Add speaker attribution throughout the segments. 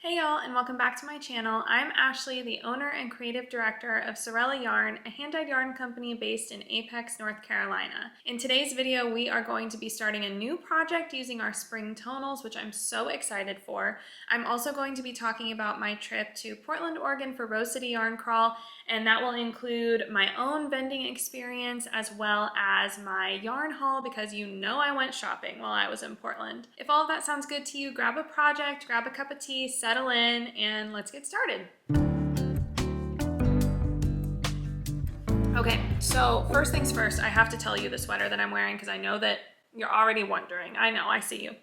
Speaker 1: Hey y'all, and welcome back to my channel. I'm Ashley, the owner and creative director of Sorella Yarn, a hand-dyed yarn company based in Apex, North Carolina. In today's video, we are going to be starting a new project using our spring tonals, which I'm so excited for. I'm also going to be talking about my trip to Portland, Oregon for Rose City Yarn Crawl, and that will include my own vending experience as well as my yarn haul, because you know I went shopping while I was in Portland. If all of that sounds good to you, grab a project, grab a cup of tea, settle in, and let's get started. Okay, so first things first, I have to tell you the sweater that I'm wearing because I know that you're already wondering. I know, I see you.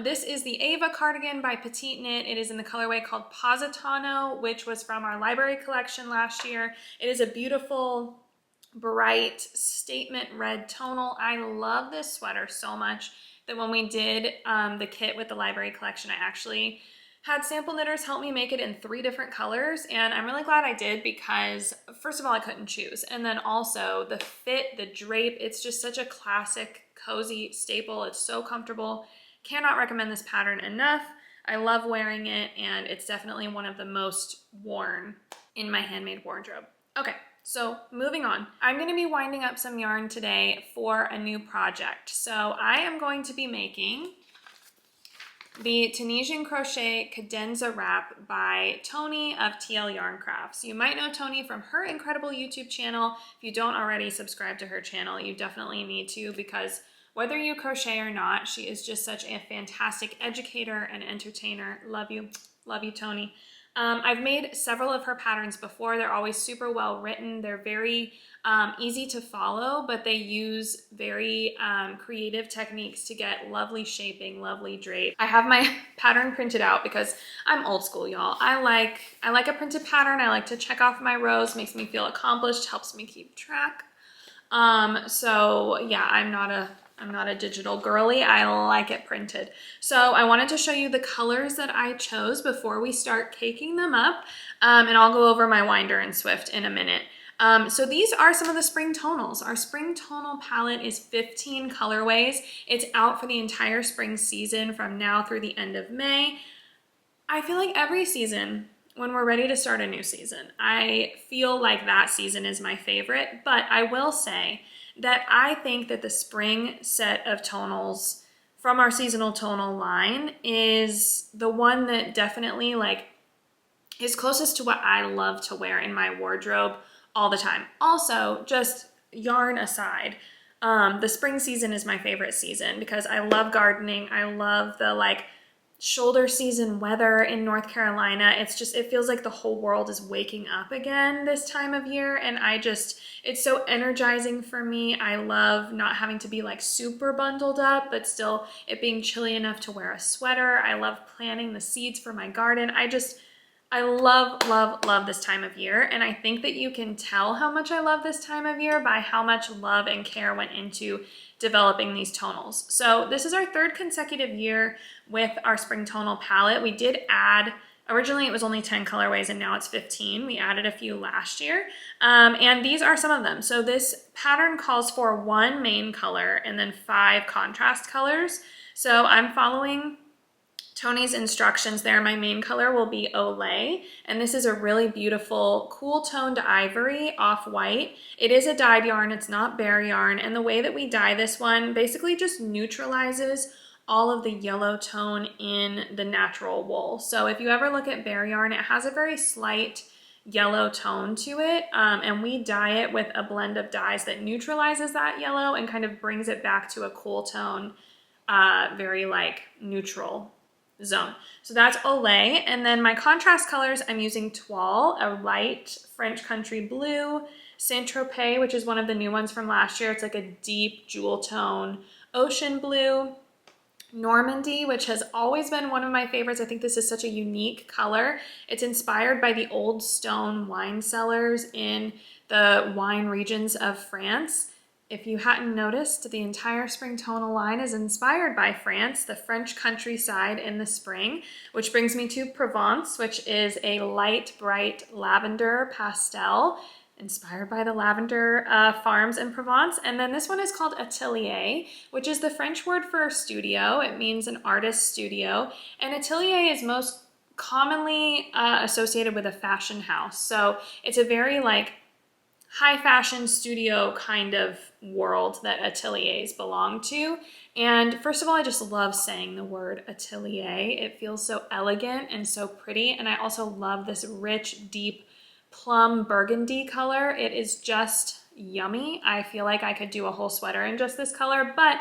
Speaker 1: This is the Eva Cardigan by Petite Knit. It is in the colorway called Positano, which was from our library collection last year. It is a beautiful, bright statement red tonal. I love this sweater so much that when we did the kit with the library collection, I actually had sample knitters help me make it in 3 different colors, and I'm really glad I did because first of all, I couldn't choose, and then also the fit, the drape, it's just such a classic, cozy staple. It's so comfortable. Cannot recommend this pattern enough. I love wearing it, and it's definitely one of the most worn in my handmade wardrobe. Okay, so moving on. I'm going to be winding up some yarn today for a new project. So I am going to be making the Tunisian Crochet Cadenza Wrap by Tony of TL Yarn Crafts. You might know Tony from her incredible YouTube channel. If you don't already subscribe to her channel, you definitely need to, because whether you crochet or not, she is just such a fantastic educator and entertainer. Love you, Tony. I've made several of her patterns before. They're always super well written. They're very easy to follow, but they use very creative techniques to get lovely shaping, lovely drape. I have my pattern printed out because I'm old school, y'all. I like a printed pattern. I like to check off my rows. Makes me feel accomplished, helps me keep track. So yeah, I'm not a digital girly. I like it printed. So I wanted to show you the colors that I chose before we start caking them up. And I'll go over my winder and Swift in a minute. So these are some of the spring tonals. Our spring tonal palette is 15 colorways. It's out for the entire spring season from now through the end of May. I feel like every season, when we're ready to start a new season, I feel like that season is my favorite, but I will say that I think that the spring set of tonals from our seasonal tonal line is the one that definitely is closest to what I love to wear in my wardrobe all the time. Also, just yarn aside, the spring season is my favorite season because I love gardening. I love the shoulder season weather in North Carolina. It feels like the whole world is waking up again this time of year, and it's so energizing for me. I love not having to be super bundled up, but still it being chilly enough to wear a sweater. I love planting the seeds for my garden. I love this time of year, and I think that you can tell how much I love this time of year by how much love and care went into developing these tonals. So this is our 3rd consecutive year with our spring tonal palette. We did add, originally it was only 10 colorways and now it's 15. We added a few last year, and these are some of them. So this pattern calls for 1 main color and then 5 contrast colors. So I'm following Tony's instructions there. My main color will be Olay, and this is a really beautiful cool toned ivory off-white. It is a dyed yarn, it's not bare yarn, and the way that we dye this one basically just neutralizes all of the yellow tone in the natural wool. So if you ever look at bare yarn, it has a very slight yellow tone to it, and we dye it with a blend of dyes that neutralizes that yellow and kind of brings it back to a cool tone, very neutral zone. So that's Olay. And then my contrast colors, I'm using Toile, a light French country blue, Saint-Tropez, which is one of the new ones from last year. It's like a deep jewel tone ocean blue, Normandy, which has always been one of my favorites. I think this is such a unique color. It's inspired by the old stone wine cellars in the wine regions of France. If you hadn't noticed, the entire spring tonal line is inspired by France, the French countryside in the spring, which brings me to Provence, which is a light, bright lavender pastel inspired by the lavender farms in Provence. And then this one is called Atelier, which is the French word for studio. It means an artist's studio. And atelier is most commonly associated with a fashion house. So it's a very like high fashion studio kind of world that ateliers belong to. And first of all, I just love saying the word atelier. It feels so elegant and so pretty. And I also love this rich, deep plum burgundy color. It is just yummy. I feel like I could do a whole sweater in just this color, but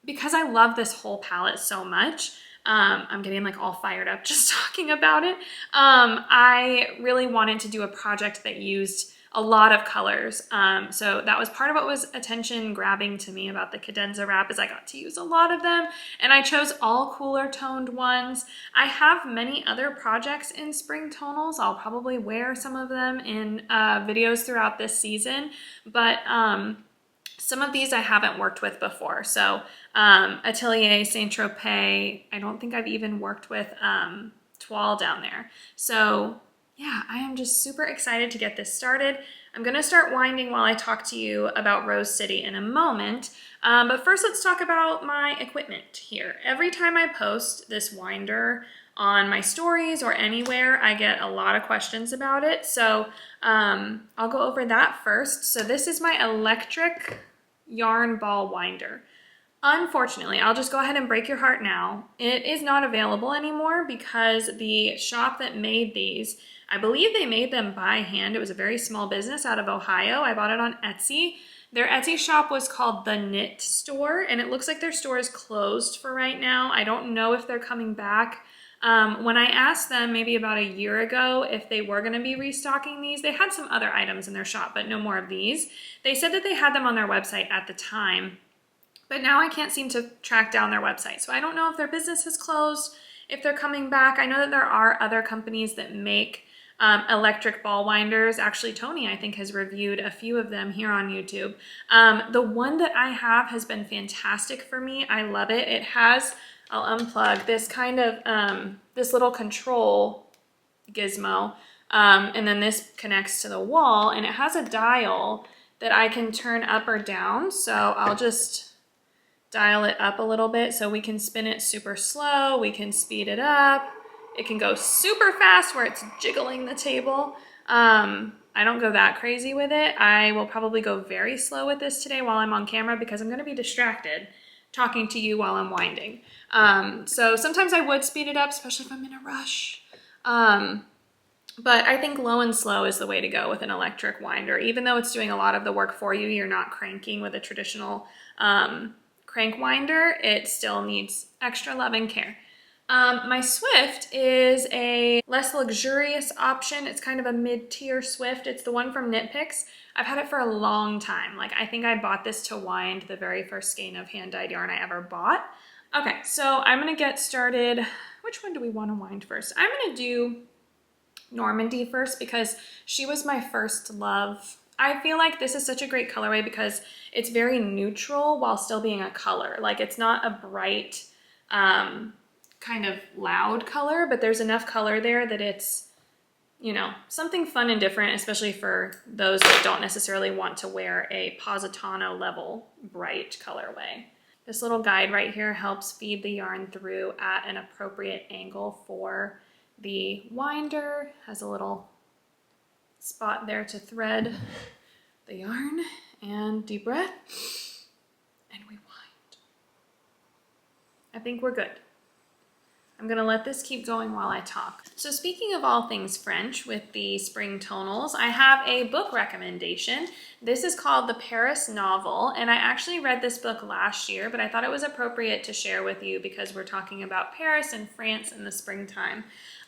Speaker 1: because I love this whole palette so much, I'm getting like all fired up just talking about it. I really wanted to do a project that used a lot of colors. So that was part of what was attention grabbing to me about the cadenza wrap, is I got to use a lot of them, and I chose all cooler toned ones. I have many other projects in spring tonals. I'll probably wear some of them in videos throughout this season, but some of these I haven't worked with before. So Atelier, Saint-Tropez, I don't think I've even worked with Toile down there. So yeah, I am just super excited to get this started. I'm gonna start winding while I talk to you about Rose City in a moment. But first let's talk about my equipment here. Every time I post this winder on my stories or anywhere, I get a lot of questions about it. So I'll go over that first. So this is my electric yarn ball winder. Unfortunately, I'll just go ahead and break your heart now. It is not available anymore because the shop that made these, I believe they made them by hand. It was a very small business out of Ohio. I bought it on Etsy. Their Etsy shop was called The Knit Store, and it looks like their store is closed for right now. I don't know if they're coming back. When I asked them maybe about a year ago if they were going to be restocking these, they had some other items in their shop, but no more of these. They said that they had them on their website at the time, but now I can't seem to track down their website. So I don't know if their business has closed, if they're coming back. I know that there are other companies that make electric ball winders. Actually, Tony, I think, has reviewed a few of them here on YouTube. The one that I have has been fantastic for me. I love it. It has, I'll unplug, this kind of, this little control gizmo. And then this connects to the wall, and it has a dial that I can turn up or down. So I'll just dial it up a little bit so we can spin it super slow. We can speed it up. It can go super fast where it's jiggling the table. I don't go that crazy with it. I will probably go very slow with this today while I'm on camera because I'm gonna be distracted talking to you while I'm winding. So sometimes I would speed it up, especially if I'm in a rush. But I think low and slow is the way to go with an electric winder. Even though it's doing a lot of the work for you, you're not cranking with a traditional crank winder. It still needs extra love and care. My Swift is a less luxurious option. It's kind of a mid-tier Swift. It's the one from Knit Picks. I've had it for a long time. Like, I think I bought this to wind the very first skein of hand-dyed yarn I ever bought. Okay, so I'm gonna get started. Which one do we want to wind first? I'm gonna do Normandy first because she was my first love. I feel like this is such a great colorway because it's very neutral while still being a color. Like, it's not a bright, kind of loud color, but there's enough color there that it's, you know, something fun and different, especially for those that don't necessarily want to wear a Positano level bright colorway. This little guide right here helps feed the yarn through at an appropriate angle for the winder. Has a little spot there to thread the yarn, and deep breath, and we wind. I think we're good. I'm gonna let this keep going while I talk. So speaking of all things French with the spring tonals, I have a book recommendation. This is called The Paris Novel, and I actually read this book last year, but I thought it was appropriate to share with you because we're talking about Paris and France in the springtime.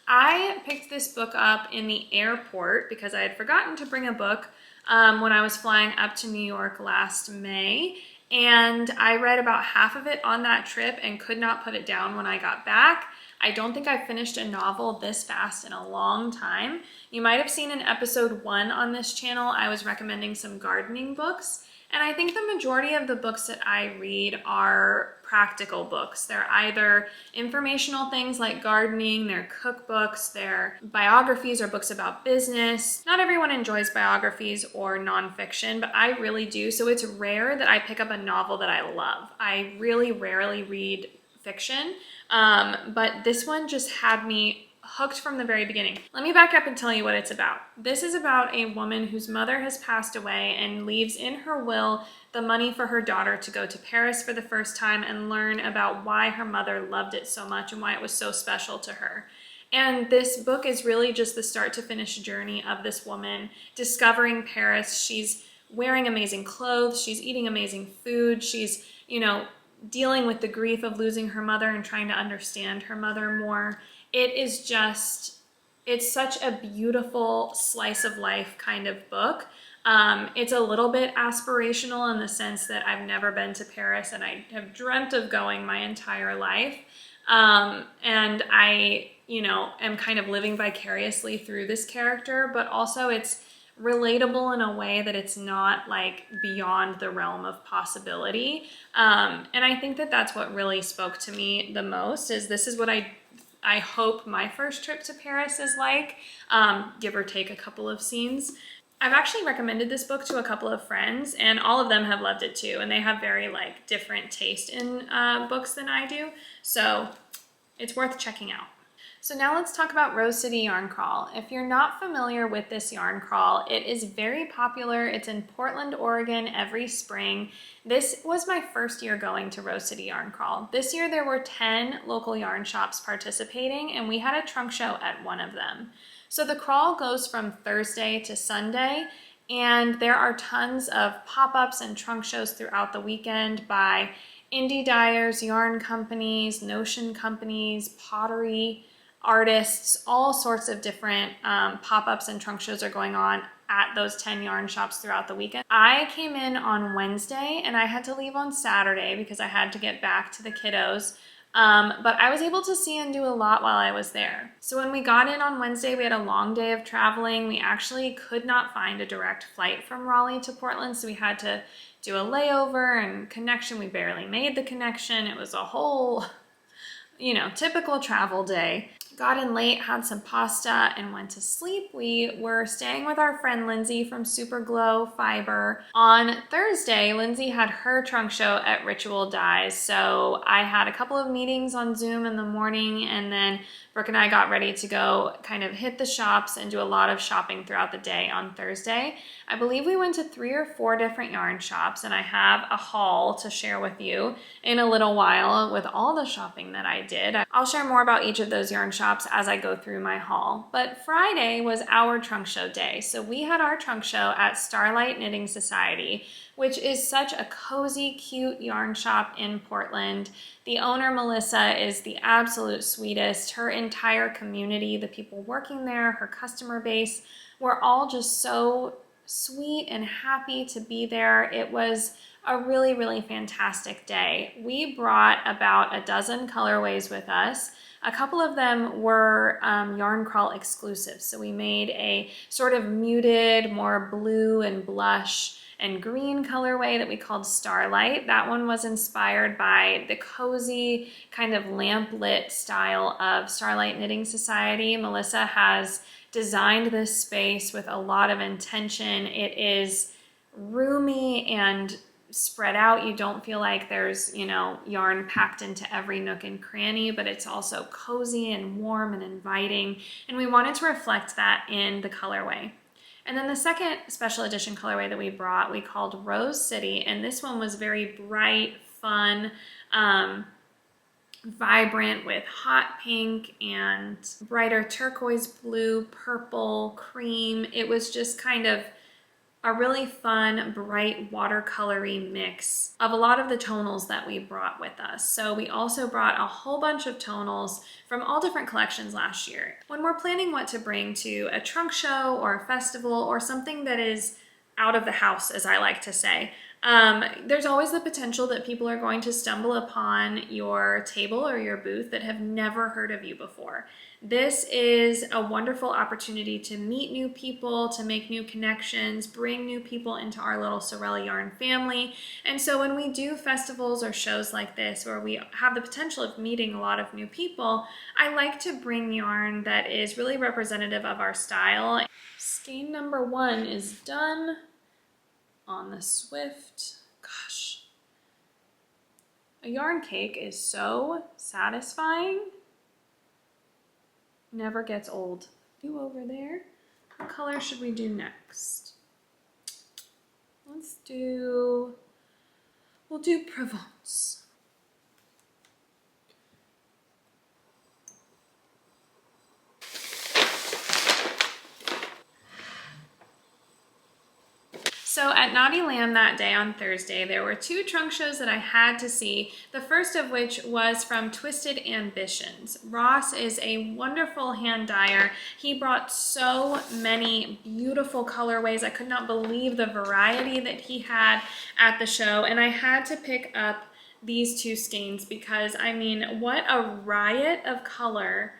Speaker 1: I picked this book up in the airport because I had forgotten to bring a book when I was flying up to New York last May, and I read about half of it on that trip and could not put it down when I got back. I don't think I've finished a novel this fast in a long time. You might have seen in episode 1 on this channel, I was recommending some gardening books, and I think the majority of the books that I read are practical books. They're either informational things like gardening, they're cookbooks, they're biographies or books about business. Not everyone enjoys biographies or nonfiction, but I really do, so it's rare that I pick up a novel that I love. I really rarely read fiction, but this one just had me hooked from the very beginning. Let me back up and tell you what it's about. This is about a woman whose mother has passed away and leaves in her will the money for her daughter to go to Paris for the first time and learn about why her mother loved it so much and why it was so special to her. And this book is really just the start to finish journey of this woman discovering Paris. She's wearing amazing clothes, she's eating amazing food, she's, you know, dealing with the grief of losing her mother and trying to understand her mother more. It is just, it's such a beautiful slice of life kind of book. It's a little bit aspirational in the sense that I've never been to Paris and I have dreamt of going my entire life. And I, you know, am kind of living vicariously through this character, but also it's relatable in a way that it's not like beyond the realm of possibility. And I think that that's what really spoke to me the most, is this is what I hope my first trip to Paris is like, give or take a couple of scenes. I've actually recommended this book to a couple of friends and all of them have loved it too. And they have very like different taste in books than I do. So it's worth checking out. So now let's talk about Rose City Yarn Crawl. If you're not familiar with this yarn crawl, it is very popular. It's in Portland, Oregon every spring. This was my first year going to Rose City Yarn Crawl. This year there were 10 local yarn shops participating and we had a trunk show at one of them. So the crawl goes from Thursday to Sunday and there are tons of pop-ups and trunk shows throughout the weekend by indie dyers, yarn companies, notion companies, pottery artists. All sorts of different pop-ups and trunk shows are going on at those 10 yarn shops throughout the weekend. I came in on Wednesday and I had to leave on Saturday because I had to get back to the kiddos. But I was able to see and do a lot while I was there. So when we got in on Wednesday, we had a long day of traveling. We actually could not find a direct flight from Raleigh to Portland, so we had to do a layover and connection. We barely made the connection. It was a whole, you know, typical travel day. Got in late, had some pasta, and went to sleep. We were staying with our friend Lindsay from Superglo Fiber. On Thursday, Lindsay had her trunk show at Ritual Dyes, so I had a couple of meetings on Zoom in the morning, and then Brooke and I got ready to go kind of hit the shops and do a lot of shopping throughout the day on Thursday. I believe we went to 3 or 4 different yarn shops, and I have a haul to share with you in a little while with all the shopping that I did. I'll share more about each of those yarn shops as I go through my haul. But Friday was our trunk show day. So we had our trunk show at Starlight Knitting Society, which is such a cozy, cute yarn shop in Portland. The owner, Melissa, is the absolute sweetest. Her entire community, the people working there, her customer base, were all just so sweet and happy to be there. It was a really, really fantastic day. We brought about a dozen colorways with us. A couple of them were Yarn Crawl exclusives. So we made a sort of muted, more blue and blush and green colorway that we called Starlight. That one was inspired by the cozy kind of lamp-lit style of Starlight Knitting Society. Melissa has designed this space with a lot of intention. It is roomy and spread out. You don't feel like there's, you know, yarn packed into every nook and cranny, but it's also cozy and warm and inviting. And we wanted to reflect that in the colorway. And then the second special edition colorway that we brought, we called Rose City. And this one was very bright, fun, vibrant with hot pink and brighter turquoise blue, purple, cream. It was just kind of a really fun, bright, watercolory mix of a lot of the tonals that we brought with us. So we also brought a whole bunch of tonals from all different collections last year. When we're planning what to bring to a trunk show or a festival or something that is out of the house, as I like to say, there's always the potential that people are going to stumble upon your table or your booth that have never heard of you before. This is a wonderful opportunity to meet new people, to make new connections, bring new people into our little Sorel Yarn family. And so when we do festivals or shows like this, where we have the potential of meeting a lot of new people, I like to bring yarn that is really representative of our style. Skein number 1 is done on the Swift. Gosh, a yarn cake is so satisfying. never gets old. Do over there. What color should we do next? We'll do Provence. So at Knotty Lamb that day on Thursday, there were 2 trunk shows that I had to see, the first of which was from Twisted Ambitions. Ross is a wonderful hand dyer. He brought so many beautiful colorways. I could not believe the variety that he had at the show, and I had to pick up these 2 skeins because, I mean, what a riot of color.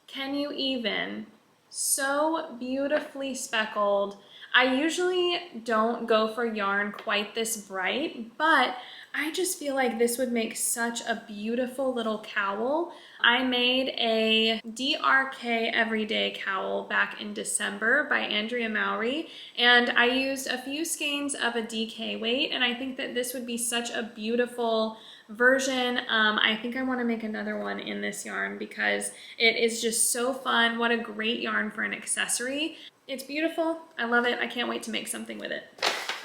Speaker 1: Can you even? So beautifully speckled. I usually don't go for yarn quite this bright, but I just feel like this would make such a beautiful little cowl. I made a DRK Everyday cowl back in December by Andrea Mowry, and I used a few skeins of a DK weight, and I think that this would be such a beautiful version. I think I want to make another one in this yarn because it is just so fun. What a great yarn for an accessory. It's beautiful. I love it. I can't wait to make something with it.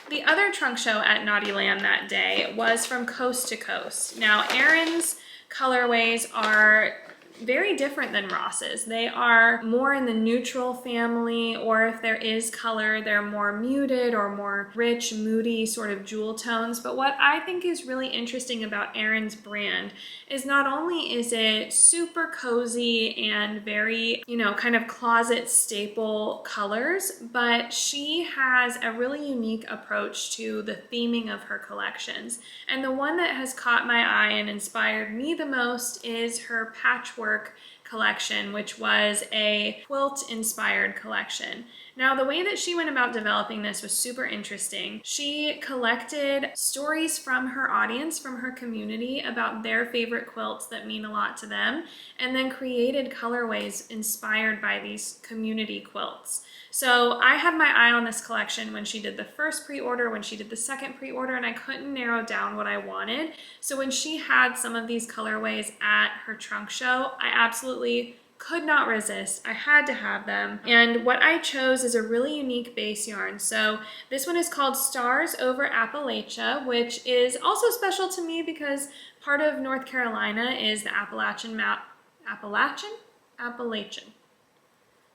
Speaker 1: The other trunk show at Knotty Lamb that day was from Coast to Coast. Now, Erin's colorways are very different than Ross's. They are more in the neutral family, or if there is color, they're more muted or more rich, moody sort of jewel tones. But what I think is really interesting about Erin's brand is not only is it super cozy and very, you know, kind of closet staple colors, but she has a really unique approach to the theming of her collections. And the one that has caught my eye and inspired me the most is her patchwork collection, which was a quilt-inspired collection. Now, the way that she went about developing this was super interesting. She collected stories from her audience, from her community, about their favorite quilts that mean a lot to them, and then created colorways inspired by these community quilts. So I had my eye on this collection when she did the first pre-order, when she did the second pre-order, and I couldn't narrow down what I wanted. So when she had some of these colorways at her trunk show, I absolutely could not resist. I had to have them. And what I chose is a really unique base yarn. So this one is called Stars Over Appalachia, which is also special to me because part of North Carolina is the Appalachian.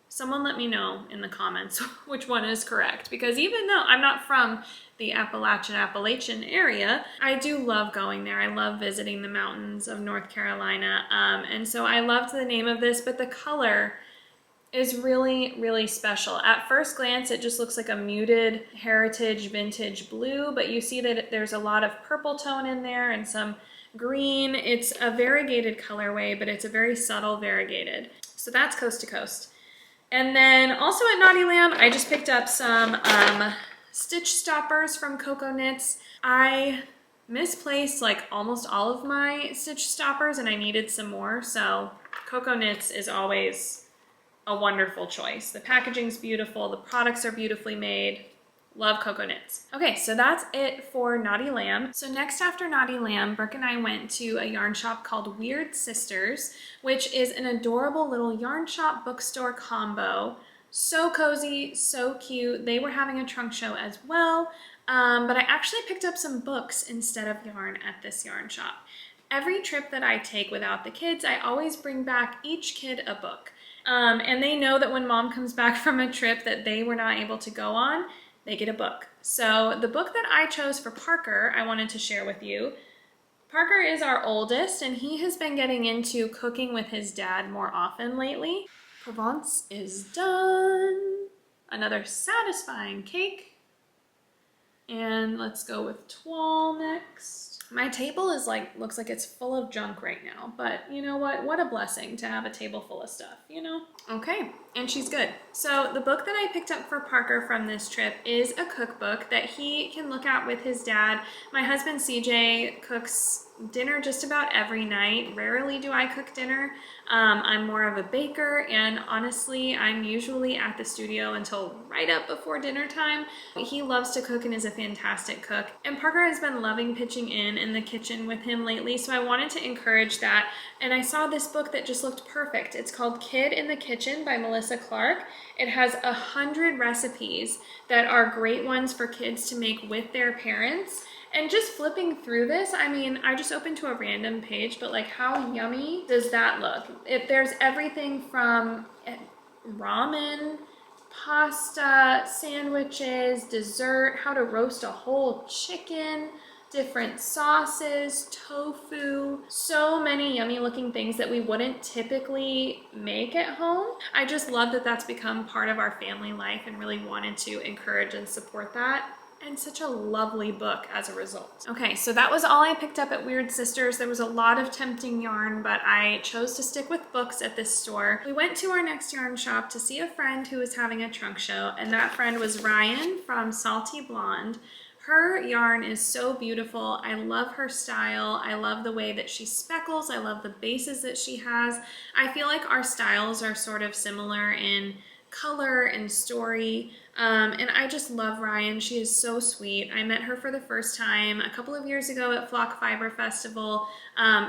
Speaker 1: Someone let me know in the comments which one is correct, because even though I'm not from the Appalachian area, I do love going there. I love visiting the mountains of North Carolina. And so I loved the name of this, but the color is really, really special. At first glance, it just looks like a muted heritage vintage blue, but you see that there's a lot of purple tone in there and some green. It's a variegated colorway, but it's a very subtle variegated. So that's Coast to Coast. And then also at Knotty Lamb, I just picked up some stitch stoppers from Coco Knits. I misplaced like almost all of my stitch stoppers and I needed some more. So Coco Knits is always a wonderful choice. The packaging's beautiful. The products are beautifully made. Love Coco Knits. Okay, so that's it for Knotty Lamb. So next after Knotty Lamb, Brooke and I went to a yarn shop called Weird Sisters, which is an adorable little yarn shop bookstore combo. So cozy, so cute. They were having a trunk show as well, but I actually picked up some books instead of yarn at this yarn shop. Every trip that I take without the kids, I always bring back each kid a book. And they know that when mom comes back from a trip that they were not able to go on, they get a book. So the book that I chose for Parker, I wanted to share with you. Parker is our oldest, and he has been getting into cooking with his dad more often lately. Provence is done. Another satisfying cake. And let's go with toile next. My table is looks like it's full of junk right now, but you know what? What a blessing to have a table full of stuff, you know? Okay, and she's good. So the book that I picked up for Parker from this trip is a cookbook that he can look at with his dad. My husband CJ cooks dinner just about every night. Rarely do I cook dinner. I'm more of a baker, and honestly, I'm usually at the studio until right up before dinner time. He loves to cook and is a fantastic cook, and Parker has been loving pitching in the kitchen with him lately, so I wanted to encourage that. And I saw this book that just looked perfect. It's called Kid in the Kitchen by Melissa Clark. It has 100 recipes that are great ones for kids to make with their parents. And just flipping through this, I mean, I just opened to a random page, but like, how yummy does that look? There's everything from ramen, pasta, sandwiches, dessert, how to roast a whole chicken, different sauces, tofu, so many yummy looking things that we wouldn't typically make at home. I just love that that's become part of our family life and really wanted to encourage and support that. And such a lovely book as a result. Okay, so that was all I picked up at Weird Sisters. There was a lot of tempting yarn, but I chose to stick with books at this store. We went to our next yarn shop to see a friend who was having a trunk show, and that friend was Ryan from Salty Blonde. Her yarn is so beautiful. I love her style. I love the way that she speckles. I love the bases that she has. I feel like our styles are sort of similar in color and story. And I just love Ryan. She is so sweet. I met her for the first time a couple of years ago at Flock Fiber Festival.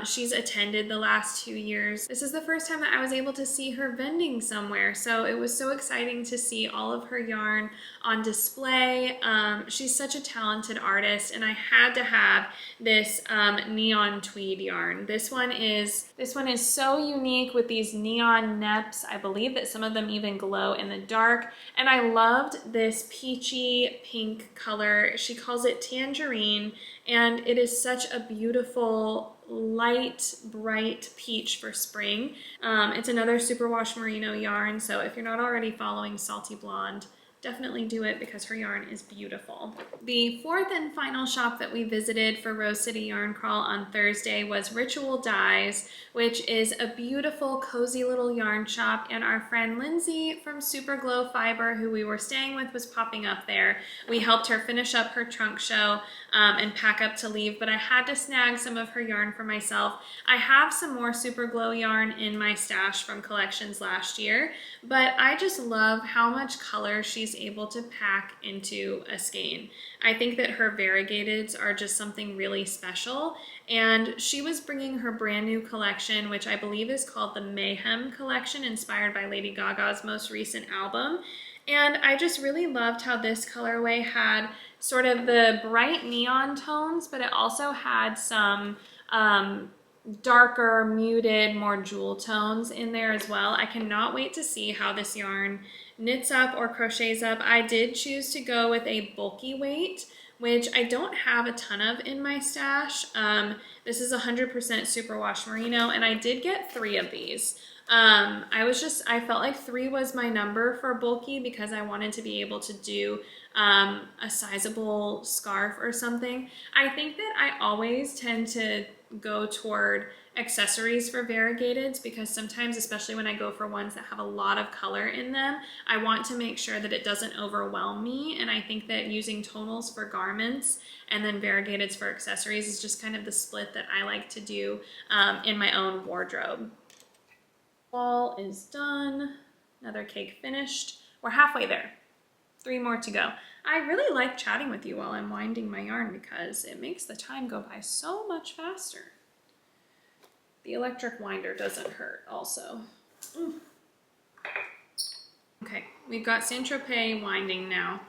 Speaker 1: She's attended the last 2 years. This is the first time that I was able to see her vending somewhere, so it was so exciting to see all of her yarn on display. She's such a talented artist, and I had to have this neon tweed yarn. This one is so unique with these neon neps. I believe that some of them even glow in the dark, and I loved this peachy pink color. She calls it tangerine, and it is such a beautiful light bright peach for spring. It's another superwash merino yarn, so if you're not already following Salty Blonde, definitely do it because her yarn is beautiful. The fourth and final shop that we visited for Rose City Yarn Crawl on Thursday was Ritual Dyes, which is a beautiful, cozy little yarn shop, and our friend Lindsay from Superglo Fiber, who we were staying with, was popping up there. We helped her finish up her trunk show and pack up to leave, but I had to snag some of her yarn for myself. I have some more Superglo yarn in my stash from collections last year, but I just love how much color she's able to pack into a skein. I think that her variegateds are just something really special, and she was bringing her brand new collection, which I believe is called the Mayhem collection, inspired by Lady Gaga's most recent album. And I just really loved how this colorway had sort of the bright neon tones, but it also had some darker, muted, more jewel tones in there as well. I cannot wait to see how this yarn knits up or crochets up. I did choose to go with a bulky weight, which I don't have a ton of in my stash. This is 100% superwash merino, and I did get 3 of these. I felt like 3 was my number for bulky because I wanted to be able to do a sizable scarf or something. I think that I always tend to go toward accessories for variegateds because sometimes, especially when I go for ones that have a lot of color in them, I want to make sure that it doesn't overwhelm me, and I think that using tonals for garments and then variegateds for accessories is just kind of the split that I like to do in my own wardrobe. Wall is done. Another cake finished. We're halfway there. 3 more to go. I really like chatting with you while I'm winding my yarn because it makes the time go by so much faster. The electric winder doesn't hurt also. Okay, we've got Saint-Tropez winding now.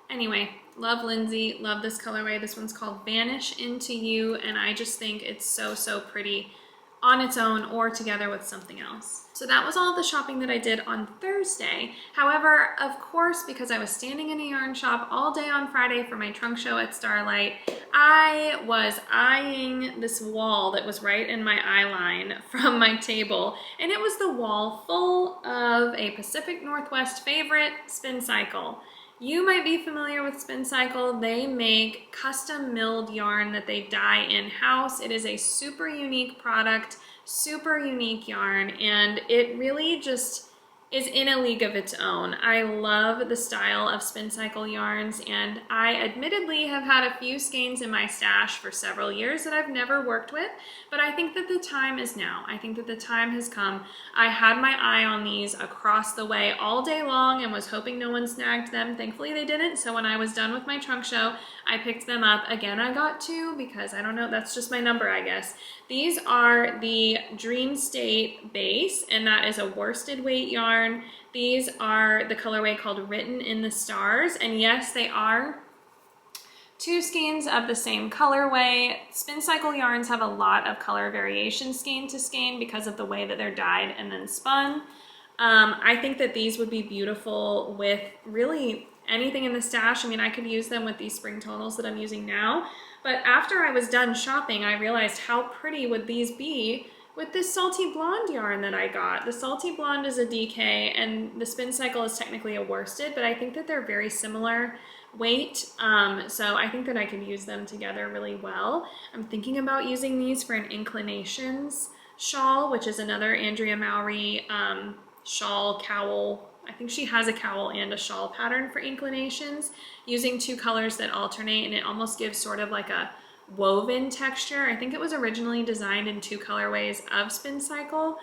Speaker 1: Anyway, love Lindsay, love this colorway. This one's called Vanish Into You, and I just think it's so, so pretty on its own or together with something else. So that was all the shopping that I did on Thursday. However, of course, because I was standing in a yarn shop all day on Friday for my trunk show at Starlight, I was eyeing this wall that was right in my eye line from my table, and it was the wall full of a Pacific Northwest favorite, Spincycle. You might be familiar with Spincycle. They make custom milled yarn that they dye in-house. It is a super unique product, super unique yarn, and it really just, is in a league of its own. I love the style of Spincycle yarns, and I admittedly have had a few skeins in my stash for several years that I've never worked with, but I think that the time is now. I think that the time has come. I had my eye on these across the way all day long and was hoping no one snagged them. Thankfully they didn't, so when I was done with my trunk show, I picked them up. Again, I got two because I don't know, that's just my number, I guess. These are the Dream State base, and that is a worsted weight yarn. These are the colorway called Written in the Stars, and yes, they are two skeins of the same colorway. Spincycle yarns have a lot of color variation skein to skein because of the way that they're dyed and then spun. I think that these would be beautiful with really anything in the stash. I mean, I could use them with these spring tonals that I'm using now, but after I was done shopping, I realized how pretty would these be with this Salty Blonde yarn that I got. The Salty Blonde is a DK and the Spincycle is technically a worsted, but I think that they're very similar weight, so I think that I could use them together really well. I'm thinking about using these for an Inclinations shawl, which is another Andrea Mowry shawl cowl. I think she has a cowl and a shawl pattern for Inclinations, using two colors that alternate, and it almost gives sort of like a woven texture. I think it was originally designed in two colorways of Spincycle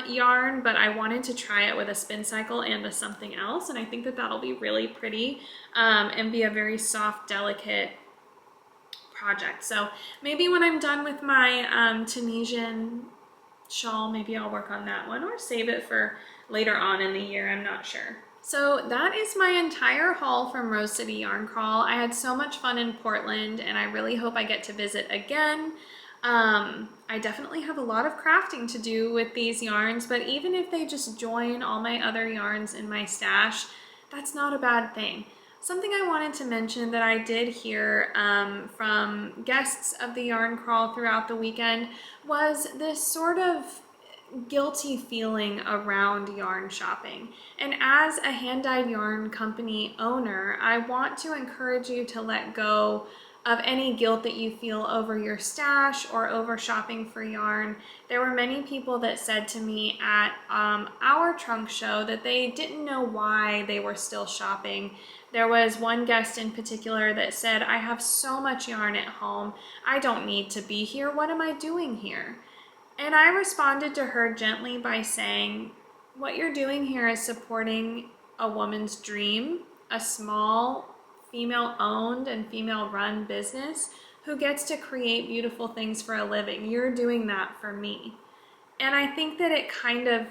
Speaker 1: yarn, but I wanted to try it with a Spincycle and a something else, and I think that that'll be really pretty and be a very soft, delicate project. So maybe when I'm done with my Tunisian shawl, maybe I'll work on that one or save it for later on in the year, I'm not sure. So that is my entire haul from Rose City Yarn Crawl. I had so much fun in Portland, and I really hope I get to visit again. I definitely have a lot of crafting to do with these yarns, but even if they just join all my other yarns in my stash, that's not a bad thing. Something I wanted to mention that I did hear from guests of the Yarn Crawl throughout the weekend was this sort of guilty feeling around yarn shopping. And as a hand-dyed yarn company owner, I want to encourage you to let go of any guilt that you feel over your stash or over shopping for yarn. There were many people that said to me at our trunk show that they didn't know why they were still shopping. There was one guest in particular that said, "I have so much yarn at home. I don't need to be here. What am I doing here?" And I responded to her gently by saying, what you're doing here is supporting a woman's dream, a small female-owned and female-run business who gets to create beautiful things for a living. You're doing that for me. And I think that it kind of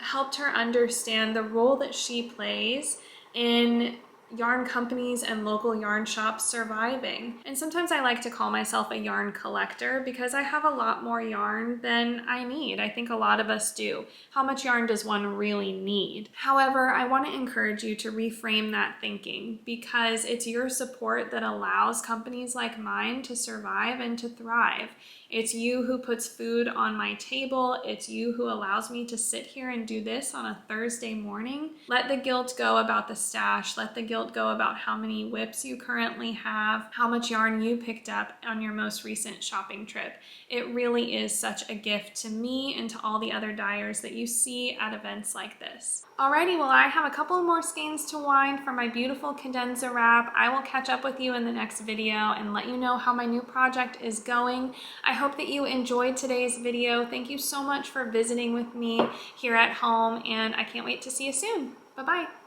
Speaker 1: helped her understand the role that she plays in yarn companies and local yarn shops surviving. And sometimes I like to call myself a yarn collector because I have a lot more yarn than I need. I think a lot of us do. How much yarn does one really need? However, I want to encourage you to reframe that thinking, because it's your support that allows companies like mine to survive and to thrive. It's you who puts food on my table. It's you who allows me to sit here and do this on a Thursday morning. Let the guilt go about the stash. Let the guilt go about how many whips you currently have, how much yarn you picked up on your most recent shopping trip. It really is such a gift to me and to all the other dyers that you see at events like this. Alrighty, well, I have a couple more skeins to wind for my beautiful cadenza wrap. I will catch up with you in the next video and let you know how my new project is going. I hope that you enjoyed today's video. Thank you so much for visiting with me here at home, and I can't wait to see you soon. Bye-bye.